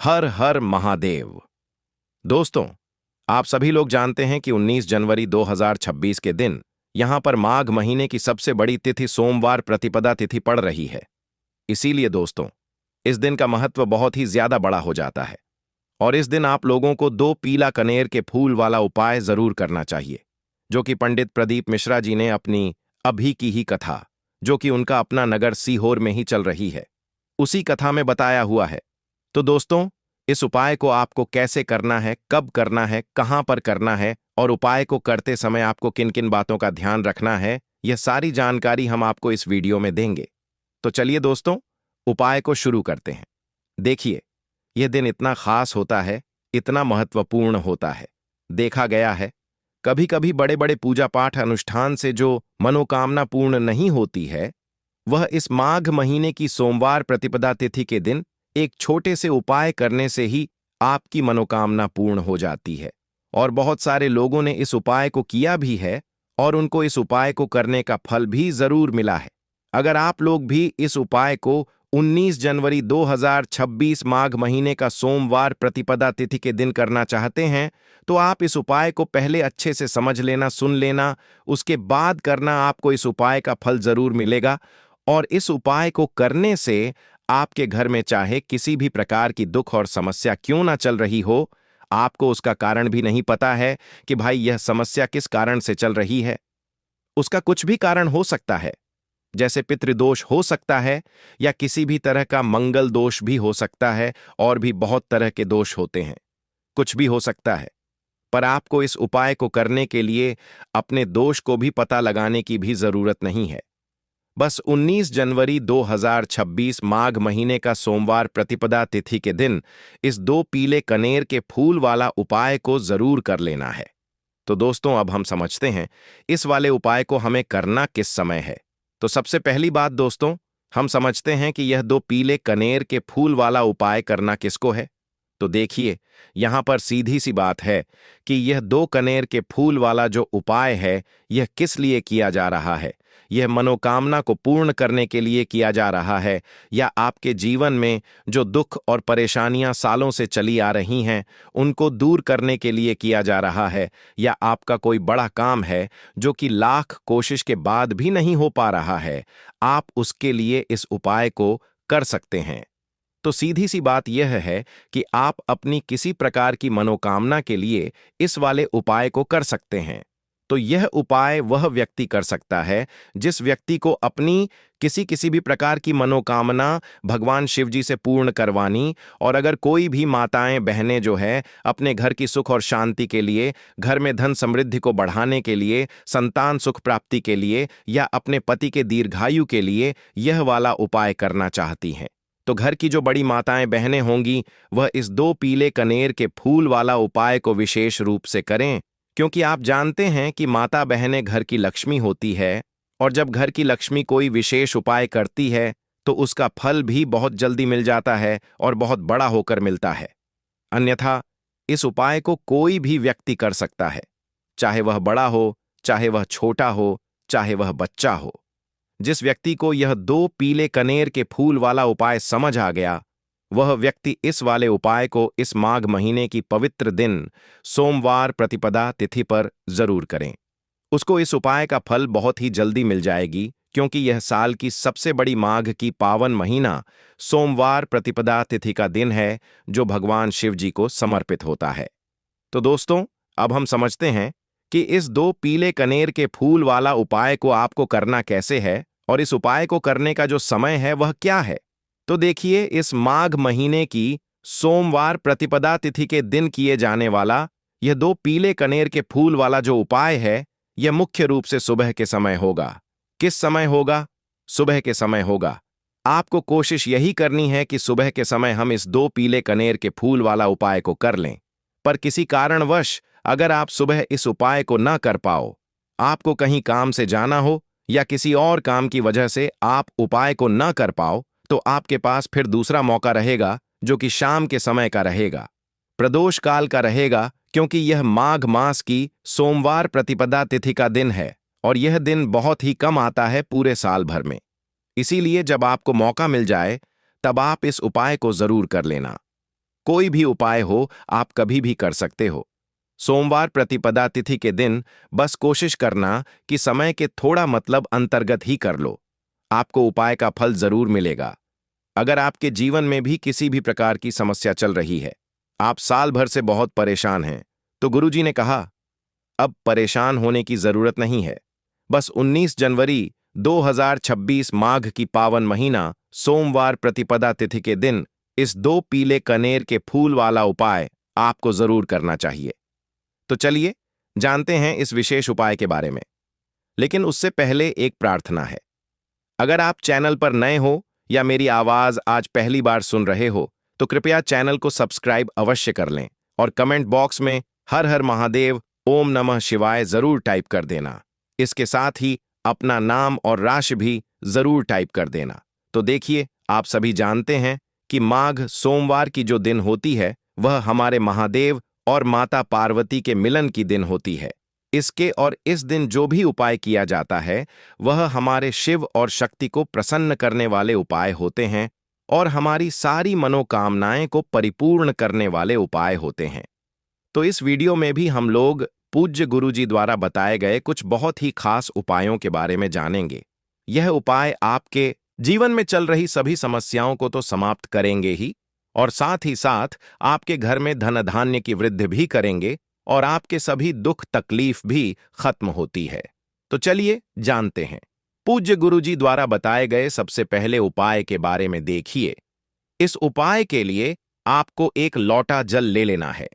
हर हर महादेव। दोस्तों, आप सभी लोग जानते हैं कि 19 जनवरी 2026 के दिन यहां पर माघ महीने की सबसे बड़ी तिथि सोमवार प्रतिपदा तिथि पड़ रही है। इसीलिए दोस्तों, इस दिन का महत्व बहुत ही ज्यादा बड़ा हो जाता है और इस दिन आप लोगों को 2 पीला कनेर के फूल वाला उपाय जरूर करना चाहिए, जो कि पंडित प्रदीप मिश्रा जी ने अपनी अभी की ही कथा, जो कि उनका अपना नगर सीहोर में ही चल रही है, उसी कथा में बताया हुआ है। तो दोस्तों, इस उपाय को आपको कैसे करना है, कब करना है, कहां पर करना है और उपाय को करते समय आपको किन किन बातों का ध्यान रखना है, यह सारी जानकारी हम आपको इस वीडियो में देंगे। तो चलिए दोस्तों, उपाय को शुरू करते हैं। देखिए, यह दिन इतना खास होता है, इतना महत्वपूर्ण होता है। देखा गया है, कभी कभी बड़े बड़े पूजा पाठ अनुष्ठान से जो मनोकामना पूर्ण नहीं होती है, वह इस माघ महीने की सोमवार प्रतिपदा तिथि के दिन एक छोटे से उपाय करने से ही आपकी मनोकामना पूर्ण हो जाती है। और बहुत सारे लोगों ने इस उपाय को किया भी है और उनको इस उपाय को करने का फल भी जरूर मिला है। अगर आप लोग भी इस उपाय को 19 जनवरी 2026 माघ महीने का सोमवार प्रतिपदा तिथि के दिन करना चाहते हैं, तो आप इस उपाय को पहले अच्छे से समझ लेना, सुन लेना, उसके बाद करना। आपको इस उपाय का फल जरूर मिलेगा और इस उपाय को करने से आपके घर में चाहे किसी भी प्रकार की दुख और समस्या क्यों ना चल रही हो, आपको उसका कारण भी नहीं पता है कि भाई यह समस्या किस कारण से चल रही है। उसका कुछ भी कारण हो सकता है, जैसे पितृदोष हो सकता है या किसी भी तरह का मंगल दोष भी हो सकता है, और भी बहुत तरह के दोष होते हैं, कुछ भी हो सकता है। पर आपको इस उपाय को करने के लिए अपने दोष को भी पता लगाने की भी जरूरत नहीं है। बस 19 जनवरी 2026 माघ महीने का सोमवार प्रतिपदा तिथि के दिन इस 2 पीले कनेर के फूल वाला उपाय को जरूर कर लेना है। तो दोस्तों, अब हम समझते हैं इस वाले उपाय को हमें करना किस समय है। तो सबसे पहली बात दोस्तों, हम समझते हैं कि यह 2 पीले कनेर के फूल वाला उपाय करना किसको है। तो देखिए, यहां पर सीधी सी बात है कि यह 2 कनेर के फूल वाला जो उपाय है, यह किस लिए किया जा रहा है। यह मनोकामना को पूर्ण करने के लिए किया जा रहा है, या आपके जीवन में जो दुख और परेशानियां सालों से चली आ रही हैं, उनको दूर करने के लिए किया जा रहा है, या आपका कोई बड़ा काम है जो कि लाख कोशिश के बाद भी नहीं हो पा रहा है, आप उसके लिए इस उपाय को कर सकते हैं। तो सीधी सी बात यह है कि आप अपनी किसी प्रकार की मनोकामना के लिए इस वाले उपाय को कर सकते हैं। तो यह उपाय वह व्यक्ति कर सकता है जिस व्यक्ति को अपनी किसी भी प्रकार की मनोकामना भगवान शिव जी से पूर्ण करवानी, और अगर कोई भी माताएं बहनें जो है अपने घर की सुख और शांति के लिए, घर में धन समृद्धि को बढ़ाने के लिए, संतान सुख प्राप्ति के लिए, या अपने पति के दीर्घायु के लिए यह वाला उपाय करना चाहती हैं, तो घर की जो बड़ी माताएं बहनें होंगी वह इस 2 पीले कनेर के फूल वाला उपाय को विशेष रूप से करें। क्योंकि आप जानते हैं कि माता बहनें घर की लक्ष्मी होती है, और जब घर की लक्ष्मी कोई विशेष उपाय करती है तो उसका फल भी बहुत जल्दी मिल जाता है और बहुत बड़ा होकर मिलता है। अन्यथा इस उपाय को कोई भी व्यक्ति कर सकता है, चाहे वह बड़ा हो, चाहे वह छोटा हो, चाहे वह बच्चा हो। जिस व्यक्ति को यह 2 पीले कनेर के फूल वाला उपाय समझ आ गया, वह व्यक्ति इस वाले उपाय को इस माघ महीने की पवित्र दिन सोमवार प्रतिपदा तिथि पर जरूर करें। उसको इस उपाय का फल बहुत ही जल्दी मिल जाएगी, क्योंकि यह साल की सबसे बड़ी माघ की पावन महीना सोमवार प्रतिपदा तिथि का दिन है, जो भगवान शिव जी को समर्पित होता है। तो दोस्तों, अब हम समझते हैं कि इस 2 पीले कनेर के फूल वाला उपाय को आपको करना कैसे है, और इस उपाय को करने का जो समय है वह क्या है। तो देखिए, इस माघ महीने की सोमवार प्रतिपदा तिथि के दिन किए जाने वाला यह 2 पीले कनेर के फूल वाला जो उपाय है, यह मुख्य रूप से सुबह के समय होगा। किस समय होगा? सुबह के समय होगा। आपको कोशिश यही करनी है कि सुबह के समय हम इस 2 पीले कनेर के फूल वाला उपाय को कर लें। पर किसी कारणवश अगर आप सुबह इस उपाय को न कर पाओ, आपको कहीं काम से जाना हो या किसी और काम की वजह से आप उपाय को न कर पाओ, तो आपके पास फिर दूसरा मौका रहेगा, जो कि शाम के समय का रहेगा, प्रदोष काल का रहेगा, क्योंकि यह माघ मास की सोमवार प्रतिपदा तिथि का दिन है और यह दिन बहुत ही कम आता है पूरे साल भर में। इसीलिए जब आपको मौका मिल जाए तब आप इस उपाय को जरूर कर लेना। कोई भी उपाय हो, आप कभी भी कर सकते हो। सोमवार प्रतिपदा तिथि के दिन बस कोशिश करना कि समय के थोड़ा मतलब अंतर्गत ही कर लो। आपको उपाय का फल जरूर मिलेगा। अगर आपके जीवन में भी किसी भी प्रकार की समस्या चल रही है, आप साल भर से बहुत परेशान हैं, तो गुरुजी ने कहा, अब परेशान होने की जरूरत नहीं है। बस 19 जनवरी 2026 माघ की पावन महीना सोमवार प्रतिपदा तिथि के दिन इस 2 पीले कनेर के फूल वाला उपाय आपको जरूर करना चाहिए। तो चलिए जानते हैं इस विशेष उपाय के बारे में। लेकिन उससे पहले एक प्रार्थना है। अगर आप चैनल पर नए हो या मेरी आवाज आज पहली बार सुन रहे हो, तो कृपया चैनल को सब्सक्राइब अवश्य कर लें और कमेंट बॉक्स में हर हर महादेव, ओम नमः शिवाय जरूर टाइप कर देना। इसके साथ ही अपना नाम और राशि भी जरूर टाइप कर देना। तो देखिए, आप सभी जानते हैं कि माघ सोमवार की जो दिन होती है, वह हमारे महादेव और माता पार्वती के मिलन की दिन होती है। इसके और इस दिन जो भी उपाय किया जाता है, वह हमारे शिव और शक्ति को प्रसन्न करने वाले उपाय होते हैं और हमारी सारी मनोकामनाएं को परिपूर्ण करने वाले उपाय होते हैं। तो इस वीडियो में भी हम लोग पूज्य गुरुजी द्वारा बताए गए कुछ बहुत ही खास उपायों के बारे में जानेंगे। यह उपाय आपके जीवन में चल रही सभी समस्याओं को तो समाप्त करेंगे ही, और साथ ही साथ आपके घर में धन धान्य की वृद्धि भी करेंगे और आपके सभी दुख तकलीफ भी खत्म होती है। तो चलिए जानते हैं पूज्य गुरुजी द्वारा बताए गए सबसे पहले उपाय के बारे में। देखिए, इस उपाय के लिए आपको एक लोटा जल ले लेना है।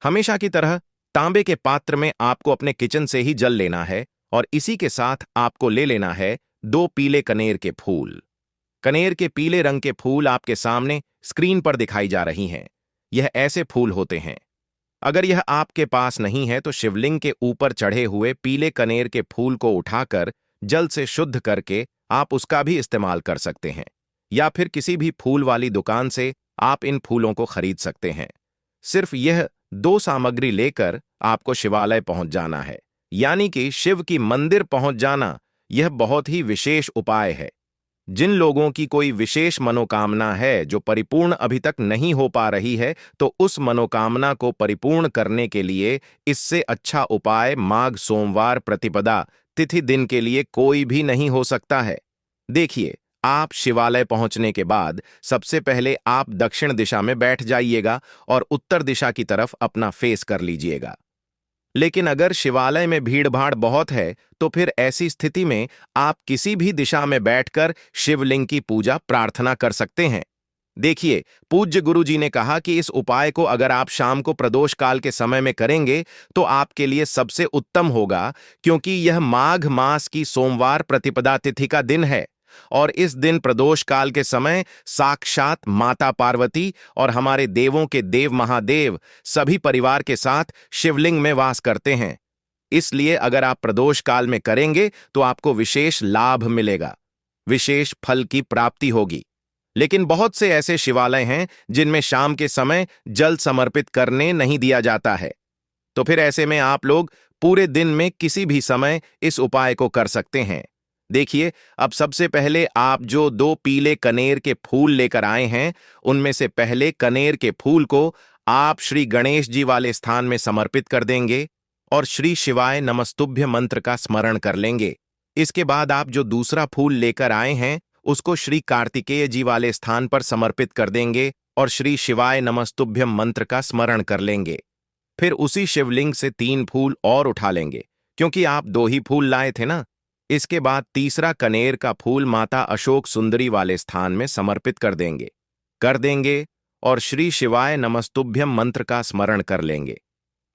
हमेशा की तरह तांबे के पात्र में आपको अपने किचन से ही जल लेना है और इसी के साथ आपको ले लेना है 2 पीले कनेर के फूल। कनेर के पीले रंग के फूल आपके सामने स्क्रीन पर दिखाई जा रही हैं। यह ऐसे फूल होते हैं। अगर यह आपके पास नहीं है तो शिवलिंग के ऊपर चढ़े हुए पीले कनेर के फूल को उठाकर जल से शुद्ध करके आप उसका भी इस्तेमाल कर सकते हैं, या फिर किसी भी फूल वाली दुकान से आप इन फूलों को खरीद सकते हैं। सिर्फ यह 2 सामग्री लेकर आपको शिवालय पहुंच जाना है, यानी कि शिव की मंदिर पहुंच जाना। यह बहुत ही विशेष उपाय है। जिन लोगों की कोई विशेष मनोकामना है जो परिपूर्ण अभी तक नहीं हो पा रही है, तो उस मनोकामना को परिपूर्ण करने के लिए इससे अच्छा उपाय माघ सोमवार प्रतिपदा तिथि दिन के लिए कोई भी नहीं हो सकता है। देखिए, आप शिवालय पहुंचने के बाद सबसे पहले आप दक्षिण दिशा में बैठ जाइएगा और उत्तर दिशा की तरफ अपना फेस कर लीजिएगा। लेकिन अगर शिवालय में भीड़-भाड़ बहुत है, तो फिर ऐसी स्थिति में आप किसी भी दिशा में बैठकर शिवलिंग की पूजा प्रार्थना कर सकते हैं। देखिए, पूज्य गुरुजी ने कहा कि इस उपाय को अगर आप शाम को प्रदोष काल के समय में करेंगे, तो आपके लिए सबसे उत्तम होगा, क्योंकि यह माघ मास की सोमवार प्रतिपदा तिथि का दिन है और इस दिन प्रदोष काल के समय साक्षात माता पार्वती और हमारे देवों के देव महादेव सभी परिवार के साथ शिवलिंग में वास करते हैं। इसलिए अगर आप प्रदोष काल में करेंगे तो आपको विशेष लाभ मिलेगा, विशेष फल की प्राप्ति होगी। लेकिन बहुत से ऐसे शिवालय हैं जिनमें शाम के समय जल समर्पित करने नहीं दिया जाता है। तो फिर ऐसे में आप लोग पूरे दिन में किसी भी समय इस उपाय को कर सकते हैं। देखिए, अब सबसे पहले आप जो 2 पीले कनेर के फूल लेकर आए हैं, उनमें से पहले कनेर के फूल को आप श्री गणेश जी वाले स्थान में समर्पित कर देंगे और श्री शिवाय नमस्तुभ्य मंत्र का स्मरण कर लेंगे। इसके बाद आप जो दूसरा फूल लेकर आए हैं, उसको श्री कार्तिकेय जी वाले स्थान पर समर्पित कर देंगे और श्री शिवाय नमस्तुभ्यम मंत्र का स्मरण कर लेंगे। फिर उसी शिवलिंग से 3 फूल और उठा लेंगे, क्योंकि आप 2 ही फूल लाए थे ना। इसके बाद तीसरा कनेर का फूल माता अशोक सुंदरी वाले स्थान में समर्पित कर देंगे और श्री शिवाय नमस्तुभ्यम मंत्र का स्मरण कर लेंगे।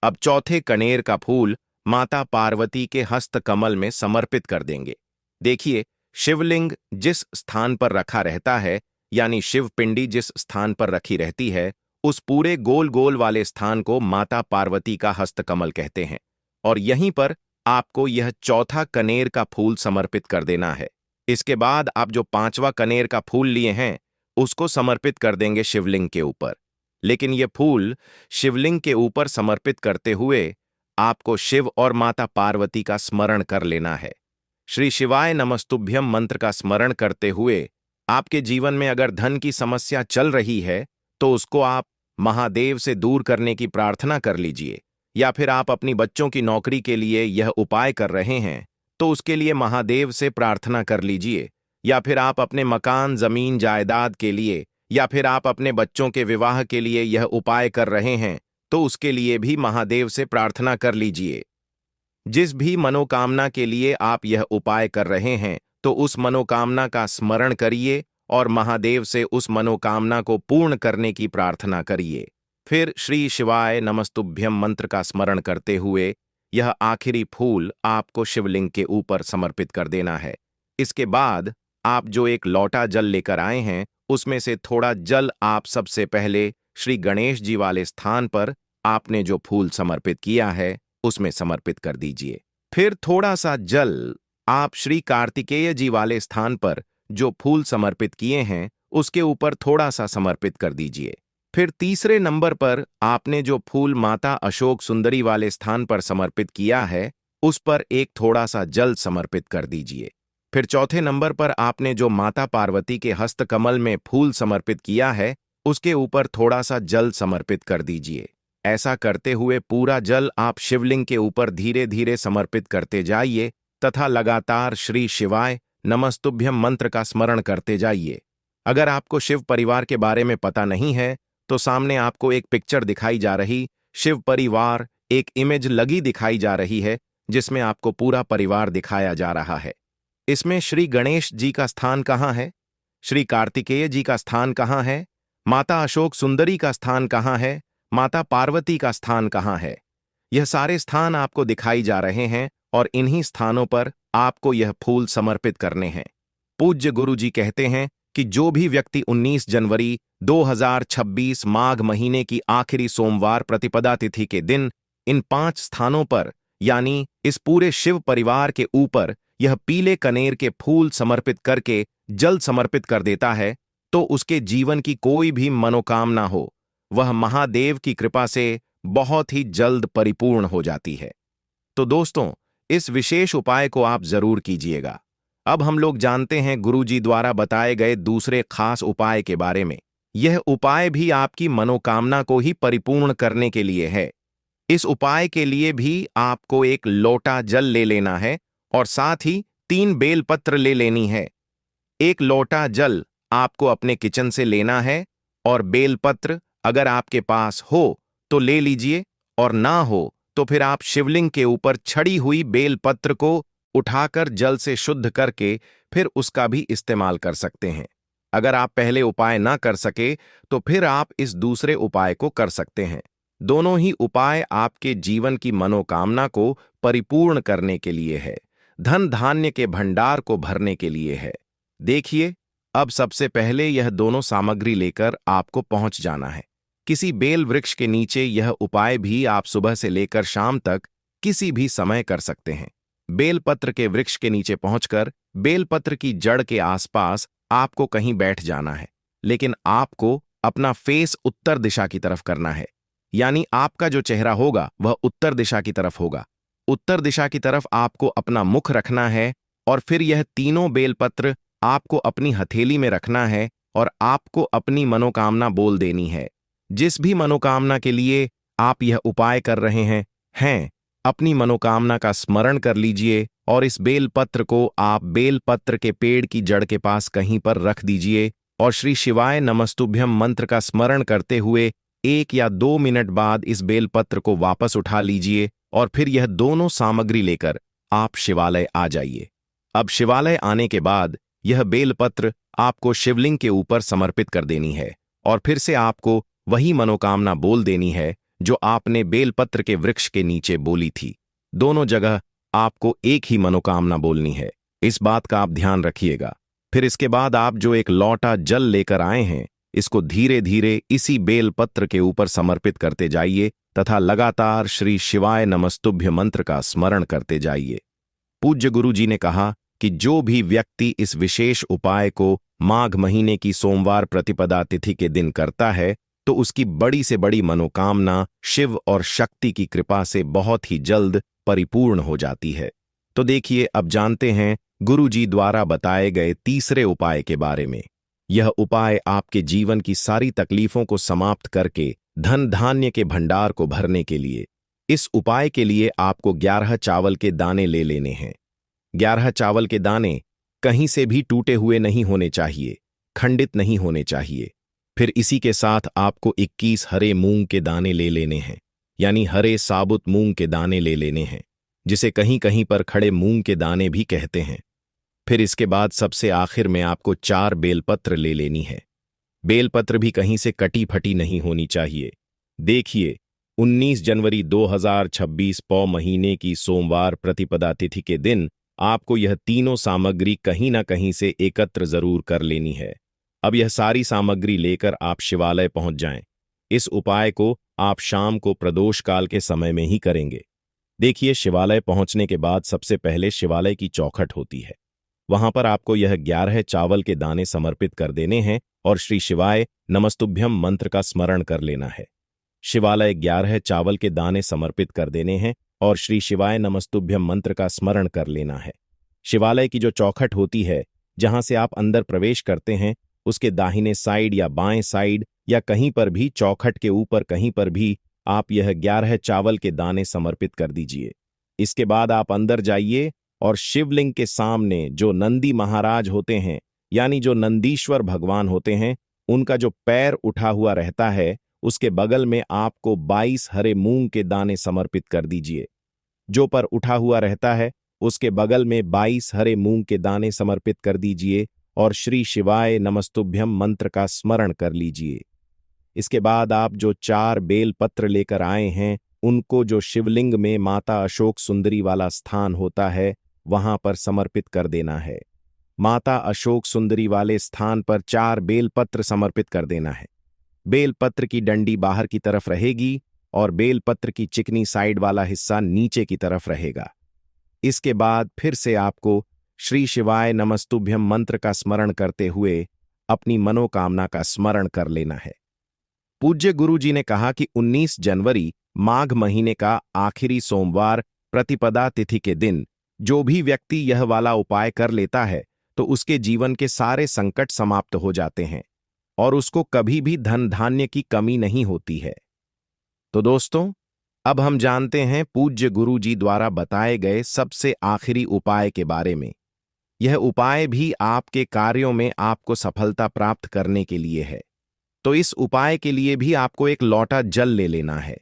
अब चौथे कनेर का फूल माता पार्वती के हस्त कमल में समर्पित कर देंगे। देखिए, शिवलिंग जिस स्थान पर रखा रहता है, यानी शिव पिंडी जिस स्थान पर रखी रहती है, उस पूरे गोल गोल वाले स्थान को माता पार्वती का हस्तकमल कहते हैं और यहीं पर आपको यह चौथा कनेर का फूल समर्पित कर देना है। इसके बाद आप जो 5वां कनेर का फूल लिए हैं, उसको समर्पित कर देंगे शिवलिंग के ऊपर। लेकिन यह फूल शिवलिंग के ऊपर समर्पित करते हुए आपको शिव और माता पार्वती का स्मरण कर लेना है। श्री शिवाय नमस्तुभ्यम मंत्र का स्मरण करते हुए आपके जीवन में अगर धन की समस्या चल रही है, तो उसको आप महादेव से दूर करने की प्रार्थना कर लीजिए। या फिर आप अपनी बच्चों की नौकरी के लिए यह उपाय कर रहे हैं तो उसके लिए महादेव से प्रार्थना कर लीजिए। या फिर आप अपने मकान, जमीन, जायदाद के लिए, या फिर आप अपने बच्चों के विवाह के लिए यह उपाय कर रहे हैं तो उसके लिए भी महादेव से प्रार्थना कर लीजिए। जिस भी मनोकामना के लिए आप यह उपाय कर रहे हैं तो उस मनोकामना का स्मरण करिए और महादेव से उस मनोकामना को पूर्ण करने की प्रार्थना करिए। फिर श्री शिवाय नमस्तुभ्यम मंत्र का स्मरण करते हुए यह आखिरी फूल आपको शिवलिंग के ऊपर समर्पित कर देना है। इसके बाद आप जो एक लोटा जल लेकर आए हैं उसमें से थोड़ा जल आप सबसे पहले श्री गणेश जी वाले स्थान पर आपने जो फूल समर्पित किया है उसमें समर्पित कर दीजिए। फिर थोड़ा सा जल आप श्री कार्तिकेय जी वाले स्थान पर जो फूल समर्पित किए हैं उसके ऊपर थोड़ा सा समर्पित कर दीजिए। फिर तीसरे नंबर पर आपने जो फूल माता अशोक सुंदरी वाले स्थान पर समर्पित किया है उस पर एक थोड़ा सा जल समर्पित कर दीजिए। फिर चौथे नंबर पर आपने जो माता पार्वती के हस्तकमल में फूल समर्पित किया है उसके ऊपर थोड़ा सा जल समर्पित कर दीजिए। ऐसा करते हुए पूरा जल आप शिवलिंग के ऊपर धीरे धीरे समर्पित करते जाइए तथा लगातार श्री शिवाय नमस्तुभ्यम मंत्र का स्मरण करते जाइए। अगर आपको शिव परिवार के बारे में पता नहीं है तो सामने आपको एक पिक्चर दिखाई जा रही, शिव परिवार एक इमेज लगी दिखाई जा रही है जिसमें आपको पूरा परिवार दिखाया जा रहा है। इसमें श्री गणेश जी का स्थान कहाँ है, श्री कार्तिकेय जी का स्थान कहाँ है, माता अशोक सुंदरी का स्थान कहाँ है, माता पार्वती का स्थान कहाँ है, यह सारे स्थान आपको दिखाई जा रहे हैं और इन्हीं स्थानों पर आपको यह फूल समर्पित करने हैं। पूज्य गुरु जी कहते हैं कि जो भी व्यक्ति 19 जनवरी 2026 माघ महीने की आखिरी सोमवार प्रतिपदा तिथि के दिन इन 5 स्थानों पर यानी इस पूरे शिव परिवार के ऊपर यह पीले कनेर के फूल समर्पित करके जल समर्पित कर देता है तो उसके जीवन की कोई भी मनोकामना हो वह महादेव की कृपा से बहुत ही जल्द परिपूर्ण हो जाती है। तो दोस्तों, इस विशेष उपाय को आप जरूर कीजिएगा। अब हम लोग जानते हैं गुरुजी द्वारा बताए गए दूसरे खास उपाय के बारे में। यह उपाय भी आपकी मनोकामना को ही परिपूर्ण करने के लिए है। इस उपाय के लिए भी आपको एक लोटा जल ले लेना है और साथ ही 3 बेलपत्र ले लेनी है। एक लोटा जल आपको अपने किचन से लेना है और बेलपत्र अगर आपके पास हो तो ले लीजिए और ना हो तो फिर आप शिवलिंग के ऊपर छड़ी हुई बेलपत्र को उठाकर जल से शुद्ध करके फिर उसका भी इस्तेमाल कर सकते हैं। अगर आप पहले उपाय ना कर सके तो फिर आप इस दूसरे उपाय को कर सकते हैं। दोनों ही उपाय आपके जीवन की मनोकामना को परिपूर्ण करने के लिए है, धन धान्य के भंडार को भरने के लिए है। देखिए, अब सबसे पहले यह दोनों सामग्री लेकर आपको पहुंच जाना है। किसी बेल वृक्ष के नीचे यह उपाय भी आप सुबह से लेकर शाम तक किसी भी समय कर सकते हैं। बेलपत्र के वृक्ष के नीचे पहुंचकर बेलपत्र की जड़ के आसपास आपको कहीं बैठ जाना है, लेकिन आपको अपना फेस उत्तर दिशा की तरफ करना है, यानी आपका जो चेहरा होगा वह उत्तर दिशा की तरफ होगा। उत्तर दिशा की तरफ आपको अपना मुख रखना है और फिर यह तीनों बेलपत्र आपको अपनी हथेली में रखना है और आपको अपनी मनोकामना बोल देनी है। जिस भी मनोकामना के लिए आप यह उपाय कर रहे हैं, अपनी मनोकामना का स्मरण कर लीजिए और इस बेलपत्र को आप बेलपत्र के पेड़ की जड़ के पास कहीं पर रख दीजिए और श्री शिवाय नमस्तुभ्यम मंत्र का स्मरण करते हुए 1 या 2 मिनट बाद इस बेलपत्र को वापस उठा लीजिए और फिर यह दोनों सामग्री लेकर आप शिवालय आ जाइए। अब शिवालय आने के बाद यह बेलपत्र आपको शिवलिंग के ऊपर समर्पित कर देनी है और फिर से आपको वही मनोकामना बोल देनी है जो आपने बेलपत्र के वृक्ष के नीचे बोली थी। दोनों जगह आपको एक ही मनोकामना बोलनी है, इस बात का आप ध्यान रखिएगा। फिर इसके बाद आप जो एक लोटा जल लेकर आए हैं इसको धीरे धीरे इसी बेलपत्र के ऊपर समर्पित करते जाइए तथा लगातार श्री शिवाय नमस्तुभ्य मंत्र का स्मरण करते जाइए। पूज्य गुरु जी ने कहा कि जो भी व्यक्ति इस विशेष उपाय को माघ महीने की सोमवार प्रतिपदा तिथि के दिन करता है तो उसकी बड़ी से बड़ी मनोकामना शिव और शक्ति की कृपा से बहुत ही जल्द परिपूर्ण हो जाती है। तो देखिए, अब जानते हैं गुरु जी द्वारा बताए गए तीसरे उपाय के बारे में। यह उपाय आपके जीवन की सारी तकलीफों को समाप्त करके धन धान्य के भंडार को भरने के लिए। इस उपाय के लिए आपको 11 चावल के दाने ले लेने हैं। 11 चावल के दाने कहीं से भी टूटे हुए नहीं होने चाहिए, खंडित नहीं होने चाहिए। फिर इसी के साथ आपको 21 हरे मूंग के दाने ले लेने हैं, यानी हरे साबुत मूंग के दाने ले लेने हैं, जिसे कहीं कहीं पर खड़े मूंग के दाने भी कहते हैं। फिर इसके बाद सबसे आखिर में आपको 4 बेलपत्र ले लेनी है। बेलपत्र भी कहीं से कटी फटी नहीं होनी चाहिए। देखिए, 19 जनवरी 2026 पौ महीने की सोमवार प्रतिपदा तिथि के दिन आपको यह तीनों सामग्री कहीं ना कहीं से एकत्र जरूर कर लेनी है। अब यह सारी सामग्री लेकर आप शिवालय पहुंच जाएं। इस उपाय को आप शाम को प्रदोष काल के समय में ही करेंगे। देखिए, शिवालय पहुंचने के बाद सबसे पहले शिवालय की चौखट होती है। वहां पर आपको यह 11 चावल के दाने समर्पित कर देने हैं और श्री शिवाय नमस्तुभ्यम मंत्र का स्मरण कर लेना है। शिवालय 11 चावल के दाने समर्पित कर देने हैं और श्री शिवाय नमस्तुभ्यम मंत्र का स्मरण कर लेना है। शिवालय की जो चौखट होती है, जहां से आप अंदर प्रवेश करते हैं, उसके दाहिने साइड या बाएं साइड या कहीं पर भी चौखट के ऊपर कहीं पर भी आप यह 11 चावल के दाने समर्पित कर दीजिए। इसके बाद आप अंदर जाइए और शिवलिंग के सामने जो नंदी महाराज होते हैं, यानी जो नंदीश्वर भगवान होते हैं, उनका जो पैर उठा हुआ रहता है, उसके बगल में आपको 22 हरे मूंग के दाने समर्पित कर दीजिए। जो पर उठा हुआ रहता है, उसके बगल में 22 हरे मूंग के दाने समर्पित कर दीजिए और श्री शिवाय नमस्तुभ्यम मंत्र का स्मरण कर लीजिए। इसके बाद आप जो 4 बेल पत्र लेकर आए हैं, उनको जो शिवलिंग में माता अशोक सुंदरी वाला स्थान होता है, वहां पर समर्पित कर देना है। माता अशोक सुंदरी वाले स्थान पर 4 बेलपत्र समर्पित कर देना है। बेलपत्र की डंडी बाहर की तरफ रहेगी और बेलपत्र की चिकनी साइड वाला हिस्सा नीचे की तरफ रहेगा। इसके बाद फिर से आपको श्री शिवाय नमस्तुभ्यम मंत्र का स्मरण करते हुए अपनी मनोकामना का स्मरण कर लेना है। पूज्य गुरु जी ने कहा कि 19 जनवरी माघ महीने का आखिरी सोमवार प्रतिपदा तिथि के दिन जो भी व्यक्ति यह वाला उपाय कर लेता है, तो उसके जीवन के सारे संकट समाप्त हो जाते हैं और उसको कभी भी धन धान्य की कमी नहीं होती है। तो दोस्तों, अब हम जानते हैं पूज्य गुरु जी द्वारा बताए गए सबसे आखिरी उपाय के बारे में। यह उपाय भी आपके कार्यों में आपको सफलता प्राप्त करने के लिए है। तो इस उपाय के लिए भी आपको एक लोटा जल ले लेना है।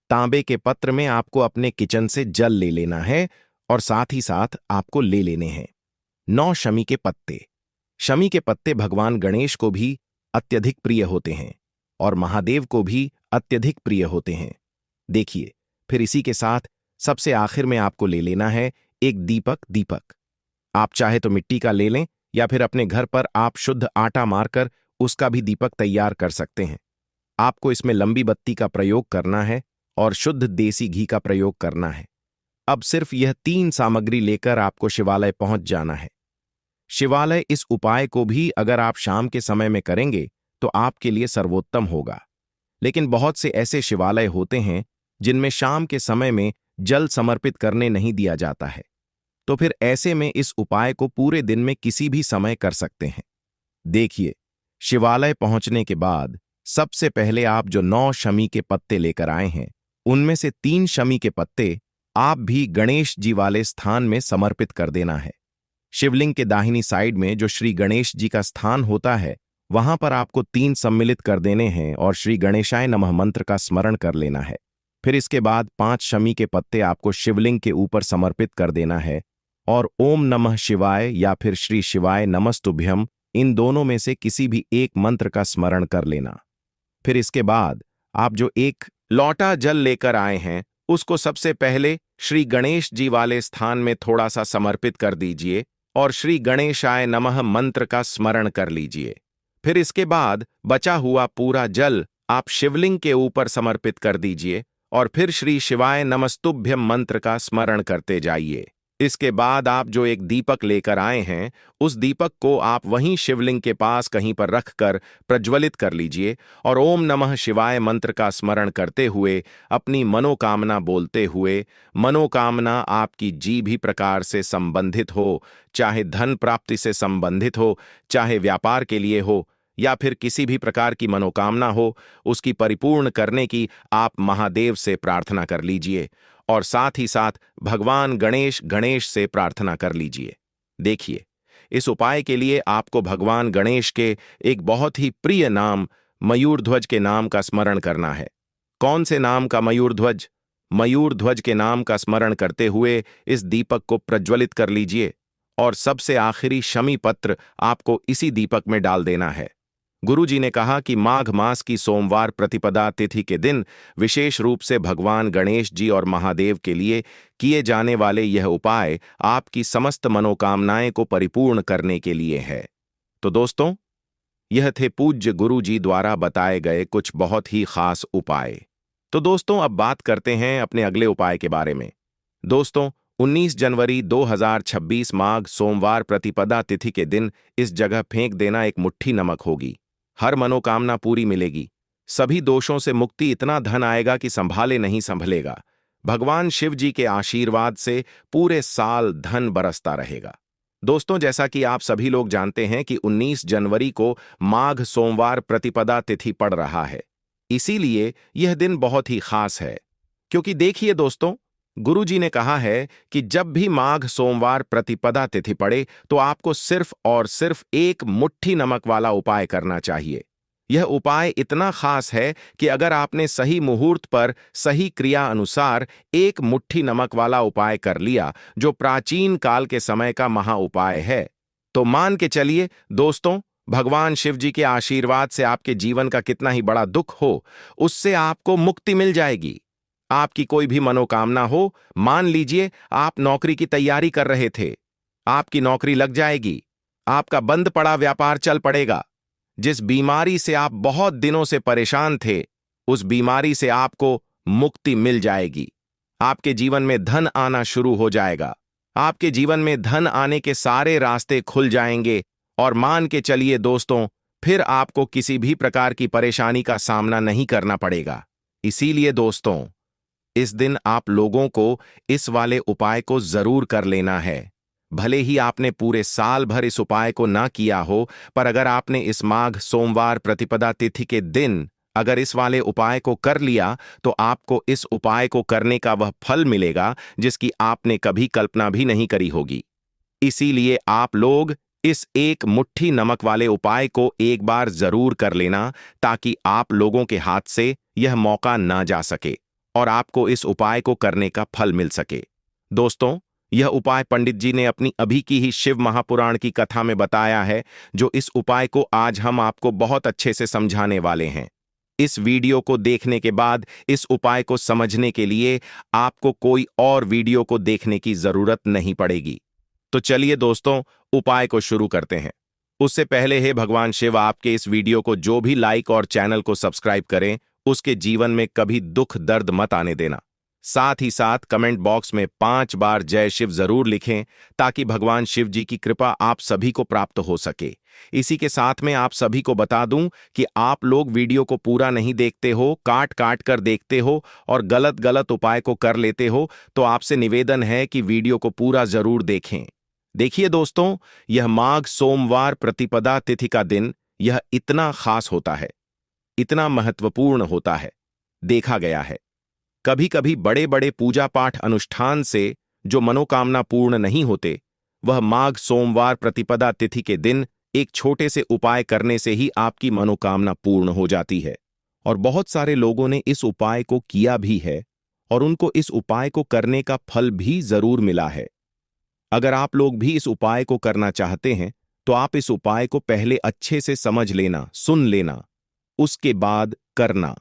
तांबे के पत्र में आपको अपने किचन से जल ले लेना है और साथ ही साथ आपको ले लेने हैं 9 शमी के पत्ते। शमी के पत्ते भगवान गणेश को भी अत्यधिक प्रिय होते हैं और महादेव को भी अत्यधिक प्रिय होते हैं। देखिए, फिर इसी के साथ सबसे आखिर में आपको ले लेना है एक दीपक। आप चाहे तो मिट्टी का ले लें या फिर अपने घर पर आप शुद्ध आटा मारकर उसका भी दीपक तैयार कर सकते हैं। आपको इसमें लंबी बत्ती का प्रयोग करना है और शुद्ध देसी घी का प्रयोग करना है। अब सिर्फ यह 3 सामग्री लेकर आपको शिवालय पहुंच जाना है। शिवालय इस उपाय को भी अगर आप शाम के समय में करेंगे तो आपके लिए सर्वोत्तम होगा। लेकिन बहुत से ऐसे शिवालय होते हैं जिनमें शाम के समय में जल समर्पित करने नहीं दिया जाता है, तो फिर ऐसे में इस उपाय को पूरे दिन में किसी भी समय कर सकते हैं। देखिए, शिवालय पहुंचने के बाद सबसे पहले आप जो 9 शमी के पत्ते लेकर आए हैं, उनमें से 3 शमी के पत्ते आप भी गणेश जी वाले स्थान में समर्पित कर देना है। शिवलिंग के दाहिनी साइड में जो श्री गणेश जी का स्थान होता है, वहां पर आपको 3 सम्मिलित कर देने हैं और श्री गणेशाय नमः मंत्र का स्मरण कर लेना है। फिर इसके बाद 5 शमी के पत्ते आपको शिवलिंग के ऊपर समर्पित कर देना है और ओम नमः शिवाय या फिर श्री शिवाय नमस्तुभ्यम, इन दोनों में से किसी भी एक मंत्र का स्मरण कर लेना। फिर इसके बाद आप जो एक लोटा जल लेकर आए हैं, उसको सबसे पहले श्री गणेश जी वाले स्थान में थोड़ा सा समर्पित कर दीजिए और श्री गणेशाय नमः मंत्र का स्मरण कर लीजिए। फिर इसके बाद बचा हुआ पूरा जल आप शिवलिंग के ऊपर समर्पित कर दीजिए और फिर श्री शिवाय नमस्तुभ्यम मंत्र का स्मरण करते जाइए। इसके बाद आप जो एक दीपक लेकर आए हैं, उस दीपक को आप वहीं शिवलिंग के पास कहीं पर रखकर प्रज्वलित कर लीजिए और ओम नमः शिवाय मंत्र का स्मरण करते हुए अपनी मनोकामना बोलते हुए, मनोकामना आपकी जी भी प्रकार से संबंधित हो, चाहे धन प्राप्ति से संबंधित हो, चाहे व्यापार के लिए हो या फिर किसी भी प्रकार की मनोकामना हो, उसकी परिपूर्ण करने की आप महादेव से प्रार्थना कर लीजिए और साथ ही साथ भगवान गणेश गणेश से प्रार्थना कर लीजिए। देखिए, इस उपाय के लिए आपको भगवान गणेश के एक बहुत ही प्रिय नाम मयूरध्वज के नाम का स्मरण करना है। कौन से नाम का मयूरध्वज? मयूरध्वज के नाम का स्मरण करते हुए इस दीपक को प्रज्वलित कर लीजिए और सबसे आखिरी शमी पत्र आपको इसी दीपक में डाल देना है। गुरुजी ने कहा कि माघ मास की सोमवार प्रतिपदा तिथि के दिन विशेष रूप से भगवान गणेश जी और महादेव के लिए किए जाने वाले यह उपाय आपकी समस्त मनोकामनाएं को परिपूर्ण करने के लिए है। तो दोस्तों, यह थे पूज्य गुरुजी द्वारा बताए गए कुछ बहुत ही खास उपाय। तो दोस्तों, अब बात करते हैं अपने अगले उपाय के बारे में। दोस्तों, 19 जनवरी 2026 माघ सोमवार प्रतिपदा तिथि के दिन इस जगह फेंक देना एक मुट्ठी नमक होगी। हर मनोकामना पूरी मिलेगी, सभी दोषों से मुक्ति, इतना धन आएगा कि संभाले नहीं संभलेगा। भगवान शिव जी के आशीर्वाद से पूरे साल धन बरसता रहेगा। दोस्तों, जैसा कि आप सभी लोग जानते हैं कि 19 जनवरी को माघ सोमवार प्रतिपदा तिथि पड़ रहा है, इसीलिए यह दिन बहुत ही खास है। क्योंकि देखिए दोस्तों, गुरुजी ने कहा है कि जब भी माघ सोमवार प्रतिपदा तिथि पड़े तो आपको सिर्फ और सिर्फ एक मुट्ठी नमक वाला उपाय करना चाहिए। यह उपाय इतना खास है कि अगर आपने सही मुहूर्त पर सही क्रिया अनुसार एक मुट्ठी नमक वाला उपाय कर लिया, जो प्राचीन काल के समय का महा उपाय है, तो मान के चलिए दोस्तों, भगवान शिव जी के आशीर्वाद से आपके जीवन का कितना ही बड़ा दुख हो, उससे आपको मुक्ति मिल जाएगी। आपकी कोई भी मनोकामना हो, मान लीजिए आप नौकरी की तैयारी कर रहे थे, आपकी नौकरी लग जाएगी, आपका बंद पड़ा व्यापार चल पड़ेगा, जिस बीमारी से आप बहुत दिनों से परेशान थे, उस बीमारी से आपको मुक्ति मिल जाएगी। आपके जीवन में धन आना शुरू हो जाएगा, आपके जीवन में धन आने के सारे रास्ते खुल जाएंगे और मान के चलिए दोस्तों, फिर आपको किसी भी प्रकार की परेशानी का सामना नहीं करना पड़ेगा। इसीलिए दोस्तों, इस दिन आप लोगों को इस वाले उपाय को जरूर कर लेना है। भले ही आपने पूरे साल भर इस उपाय को ना किया हो, पर अगर आपने इस माघ सोमवार प्रतिपदा तिथि के दिन अगर इस वाले उपाय को कर लिया, तो आपको इस उपाय को करने का वह फल मिलेगा जिसकी आपने कभी कल्पना भी नहीं करी होगी। इसीलिए आप लोग इस एक मुट्ठी नमक वाले उपाय को एक बार जरूर कर लेना, ताकि आप लोगों के हाथ से यह मौका ना जा सके और आपको इस उपाय को करने का फल मिल सके। दोस्तों, यह उपाय पंडित जी ने अपनी अभी की ही शिव महापुराण की कथा में बताया है, जो इस उपाय को आज हम आपको बहुत अच्छे से समझाने वाले हैं। इस वीडियो को देखने के बाद इस उपाय को समझने के लिए आपको कोई और वीडियो को देखने की जरूरत नहीं पड़ेगी। तो चलिए दोस्तों, उपाय को शुरू करते हैं। उससे पहले हे भगवान शिव आपके इस वीडियो को जो भी लाइक और चैनल को सब्सक्राइब करें, उसके जीवन में कभी दुख दर्द मत आने देना। साथ ही साथ कमेंट बॉक्स में 5 बार जय शिव जरूर लिखें, ताकि भगवान शिव जी की कृपा आप सभी को प्राप्त हो सके। इसी के साथ में आप सभी को बता दूं कि आप लोग वीडियो को पूरा नहीं देखते हो, काट काट कर देखते हो और गलत गलत उपाय को कर लेते हो, तो आपसे निवेदन है कि वीडियो को पूरा जरूर देखें। देखिए दोस्तों, यह माघ सोमवार प्रतिपदा तिथि का दिन यह इतना खास होता है, इतना महत्वपूर्ण होता है। देखा गया है कभी कभी बड़े बड़े पूजा पाठ अनुष्ठान से जो मनोकामना पूर्ण नहीं होते, वह माघ सोमवार प्रतिपदा तिथि के दिन एक छोटे से उपाय करने से ही आपकी मनोकामना पूर्ण हो जाती है। और बहुत सारे लोगों ने इस उपाय को किया भी है और उनको इस उपाय को करने का फल भी जरूर मिला है। अगर आप लोग भी इस उपाय को करना चाहते हैं, तो आप इस उपाय को पहले अच्छे से समझ लेना, सुन लेना, उसके बाद करना।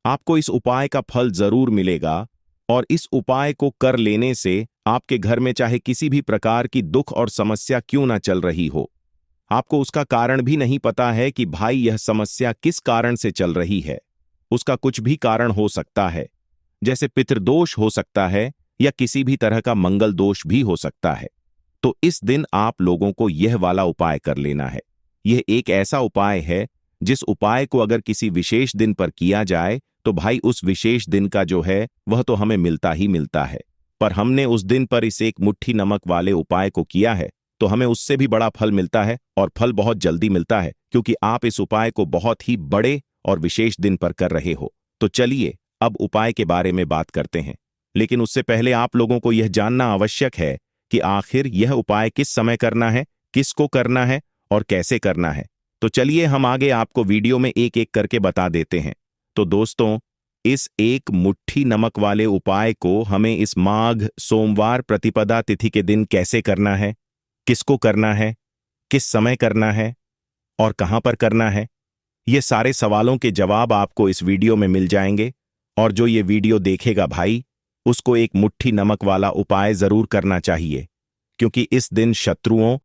आपको इस उपाय का फल जरूर मिलेगा और इस उपाय को कर लेने से आपके घर में चाहे किसी भी प्रकार की दुख और समस्या क्यों ना चल रही हो, आपको उसका कारण भी नहीं पता है कि भाई यह समस्या किस कारण से चल रही है। उसका कुछ भी कारण हो सकता है, जैसे पितृदोष हो सकता है या किसी भी तरह का मंगल दोष भी हो सकता है। तो इस दिन आप लोगों को यह वाला उपाय कर लेना है। यह एक ऐसा उपाय है जिस उपाय को अगर किसी विशेष दिन पर किया जाए, तो भाई उस विशेष दिन का जो है वह तो हमें मिलता ही मिलता है। पर हमने उस दिन पर इस एक मुट्ठी नमक वाले उपाय को किया है, तो हमें उससे भी बड़ा फल मिलता है, और फल बहुत जल्दी मिलता है क्योंकि आप इस उपाय को बहुत ही बड़े और विशेष दिन पर कर रहे हो। तो चलिए अब उपाय के बारे में बात करते हैं। लेकिन उससे पहले आप लोगों को यह जानना आवश्यक है कि आखिर यह उपाय किस समय करना है, किसको करना है और कैसे करना है। तो चलिए हम आगे आपको वीडियो में एक एक करके बता देते हैं। तो दोस्तों, इस एक मुट्ठी नमक वाले उपाय को हमें इस माघ सोमवार प्रतिपदा तिथि के दिन कैसे करना है, किसको करना है, किस समय करना है और कहां पर करना है, ये सारे सवालों के जवाब आपको इस वीडियो में मिल जाएंगे। और जो ये वीडियो देखेगा भाई, उसको एक मुट्ठी नमक वाला उपाय जरूर करना चाहिए, क्योंकि इस दिन शत्रुओं